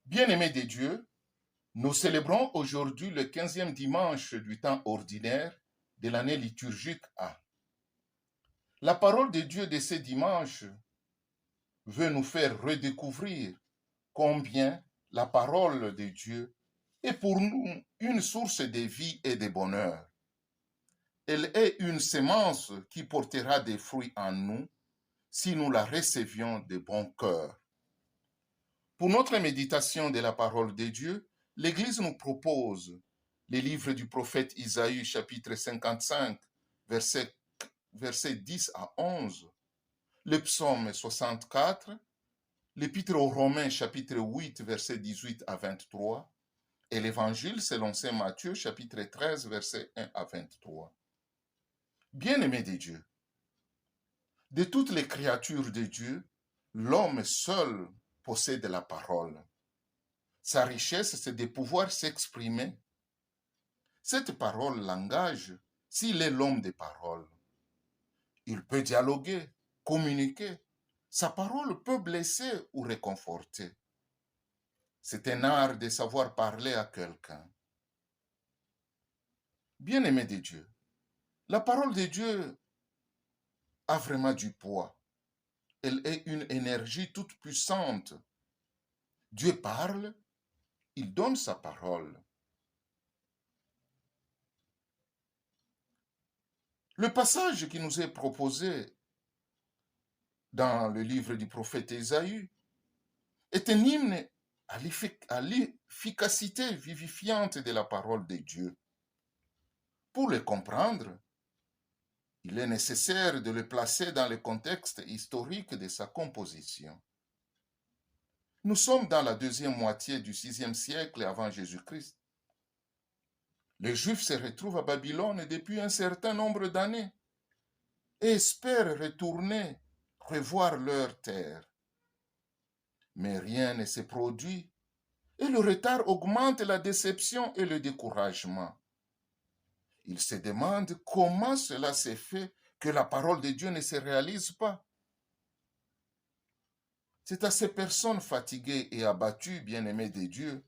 Bien-aimés de Dieu, nous célébrons aujourd'hui le 15e dimanche du temps ordinaire de l'année liturgique A. La parole de Dieu de ce dimanche veut nous faire redécouvrir combien la parole de Dieu est pour nous une source de vie et de bonheur. Elle est une semence qui portera des fruits en nous si nous la recevions de bon cœur. Pour notre méditation de la parole de Dieu, l'Église nous propose les livres du prophète Isaïe, chapitre 55, versets 10 à 11, le psaume 64, l'épître aux Romains, chapitre 8, versets 18 à 23, et l'évangile selon saint Matthieu, chapitre 13, versets 1 à 23. Bien-aimés de Dieu, de toutes les créatures de Dieu, l'homme seul possède la parole. Sa richesse, c'est de pouvoir s'exprimer. Cette parole l'engage s'il est l'homme de parole. Il peut dialoguer, communiquer. Sa parole peut blesser ou réconforter. C'est un art de savoir parler à quelqu'un. Bien-aimé de Dieu, la parole de Dieu a vraiment du poids. Elle est une énergie toute puissante. Dieu parle, il donne sa parole. Le passage qui nous est proposé dans le livre du prophète Ésaïe est un hymne à l'efficacité vivifiante de la parole de Dieu. Pour le comprendre, il est nécessaire de le placer dans le contexte historique de sa composition. Nous sommes dans la deuxième moitié du VIe siècle avant Jésus-Christ. Les Juifs se retrouvent à Babylone depuis un certain nombre d'années et espèrent retourner, revoir leur terre. Mais rien ne se produit et le retard augmente la déception et le découragement. Ils se demandent comment cela s'est fait que la parole de Dieu ne se réalise pas. C'est à ces personnes fatiguées et abattues, bien-aimées de Dieu,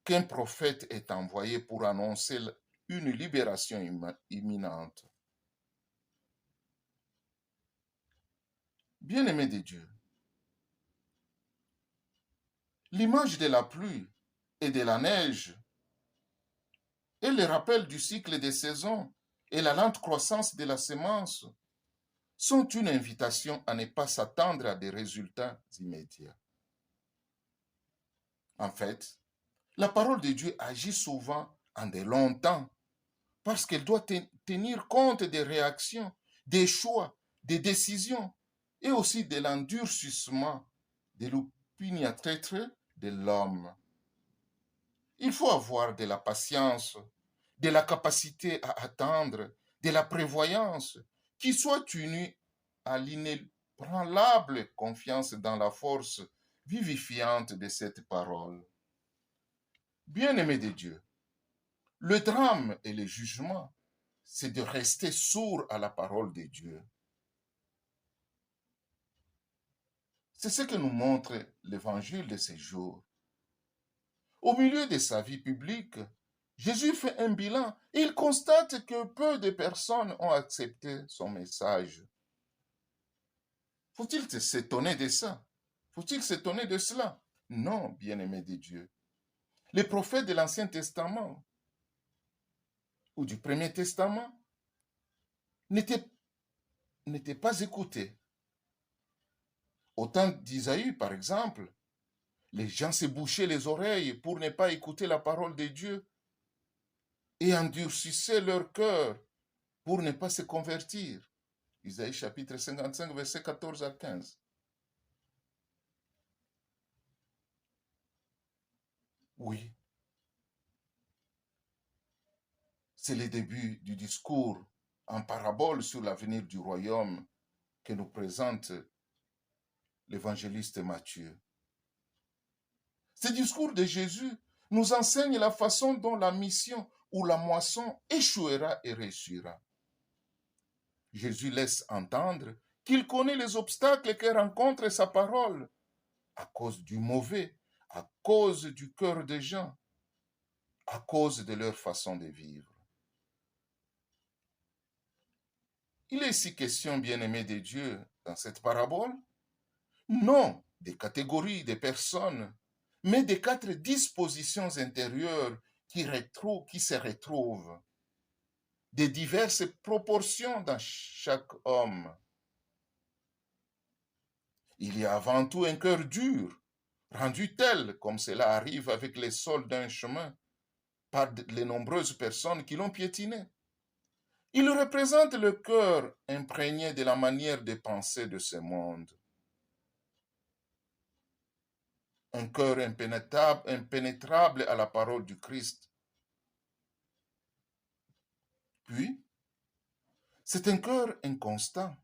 qu'un prophète est envoyé pour annoncer une libération imminente. Bien-aimés de Dieu, l'image de la pluie et de la neige et le rappel du cycle des saisons et la lente croissance de la semence sont une invitation à ne pas s'attendre à des résultats immédiats. En fait, la parole de Dieu agit souvent en de longs temps parce qu'elle doit tenir compte des réactions, des choix, des décisions et aussi de l'endurcissement, de l'opiniâtreté de l'homme. Il faut avoir de la patience, de la capacité à attendre, de la prévoyance, qui soit unie à l'inébranlable confiance dans la force vivifiante de cette parole. Bien-aimés de Dieu, le drame et le jugement, c'est de rester sourd à la parole de Dieu. C'est ce que nous montre l'évangile de ces jours. Au milieu de sa vie publique, Jésus fait un bilan et il constate que peu de personnes ont accepté son message. Faut-il s'étonner de ça? Faut-il s'étonner de cela? Non, bien-aimé de Dieu. Les prophètes de l'Ancien Testament ou du Premier Testament n'étaient pas écoutés. Au temps d'Isaïe, par exemple, les gens se bouchaient les oreilles pour ne pas écouter la parole de Dieu et endurcissaient leur cœur pour ne pas se convertir. Isaïe chapitre 55, versets 14 à 15. Oui, c'est le début du discours en parabole sur l'avenir du royaume que nous présente l'évangéliste Matthieu. Ce discours de Jésus nous enseigne la façon dont la mission ou la moisson échouera et réussira. Jésus laisse entendre qu'il connaît les obstacles que rencontre sa parole à cause du mauvais, à cause du cœur des gens, à cause de leur façon de vivre. Il est ici question, bien-aimés de Dieu, dans cette parabole, non des catégories de personnes, mais des 4 dispositions intérieures qui se retrouvent, des diverses proportions dans chaque homme. Il y a avant tout un cœur dur, rendu tel, comme cela arrive avec les sols d'un chemin, par les nombreuses personnes qui l'ont piétiné. Il représente le cœur imprégné de la manière de penser de ce monde. Un cœur impénétrable à la parole du Christ. Puis, c'est un cœur inconstant,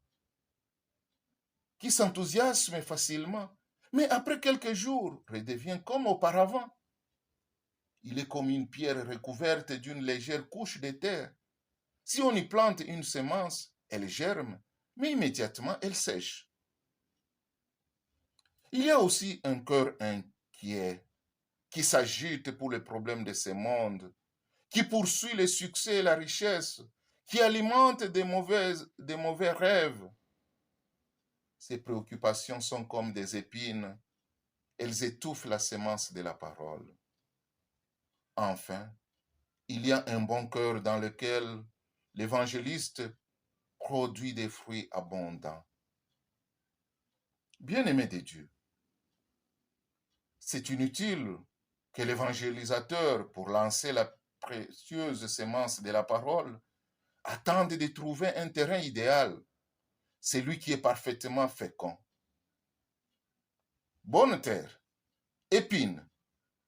qui s'enthousiasme facilement, mais après quelques jours redevient comme auparavant. Il est comme une pierre recouverte d'une légère couche de terre. Si on y plante une semence, elle germe, mais immédiatement elle sèche. Il y a aussi un cœur inquiet, qui s'agite pour les problèmes de ce monde, qui poursuit le succès et la richesse, qui alimente des mauvais rêves. Ces préoccupations sont comme des épines, elles étouffent la semence de la parole. Enfin, il y a un bon cœur dans lequel l'évangéliste produit des fruits abondants. Bien-aimé de Dieu, c'est inutile que l'évangélisateur, pour lancer la précieuse semence de la parole, attende de trouver un terrain idéal, celui qui est parfaitement fécond. Bonne terre, épines,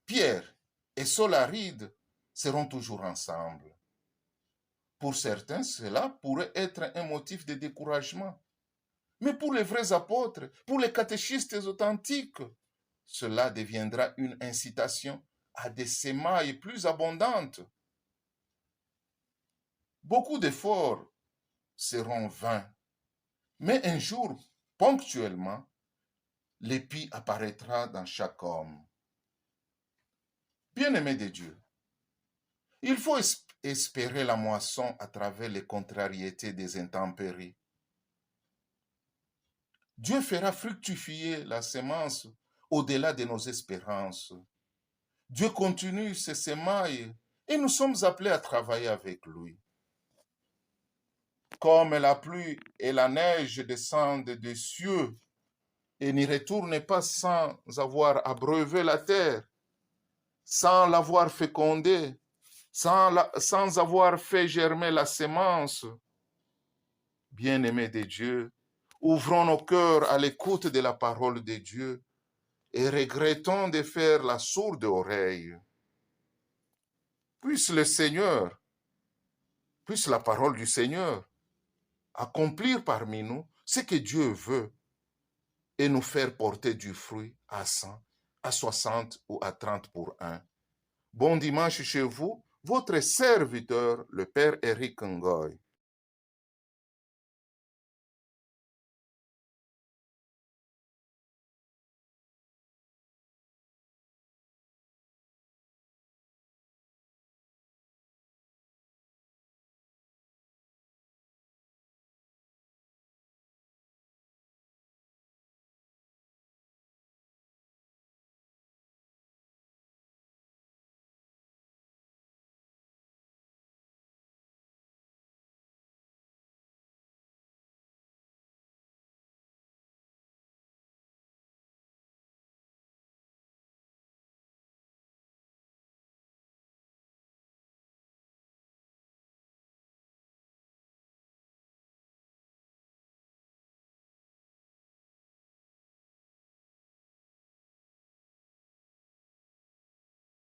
pierres et sol aride seront toujours ensemble. Pour certains, cela pourrait être un motif de découragement. Mais pour les vrais apôtres, pour les catéchistes authentiques, cela deviendra une incitation à des semailles plus abondantes. Beaucoup d'efforts seront vains, mais un jour, ponctuellement, l'épi apparaîtra dans chaque homme. Bien-aimés de Dieu, il faut espérer la moisson à travers les contrariétés des intempéries. Dieu fera fructifier la semence au-delà de nos espérances. Dieu continue ses semailles et nous sommes appelés à travailler avec lui. Comme la pluie et la neige descendent des cieux et n'y retournent pas sans avoir abreuvé la terre, sans l'avoir fécondée, sans avoir fait germer la semence. Bien-aimés de Dieu, ouvrons nos cœurs à l'écoute de la parole de Dieu et regrettons de faire la sourde oreille. Puisse le Seigneur, puisse la parole du Seigneur accomplir parmi nous ce que Dieu veut et nous faire porter du fruit à 100, à 60 ou à 30 pour 1. Bon dimanche chez vous, votre serviteur, le Père Éric Ngoy.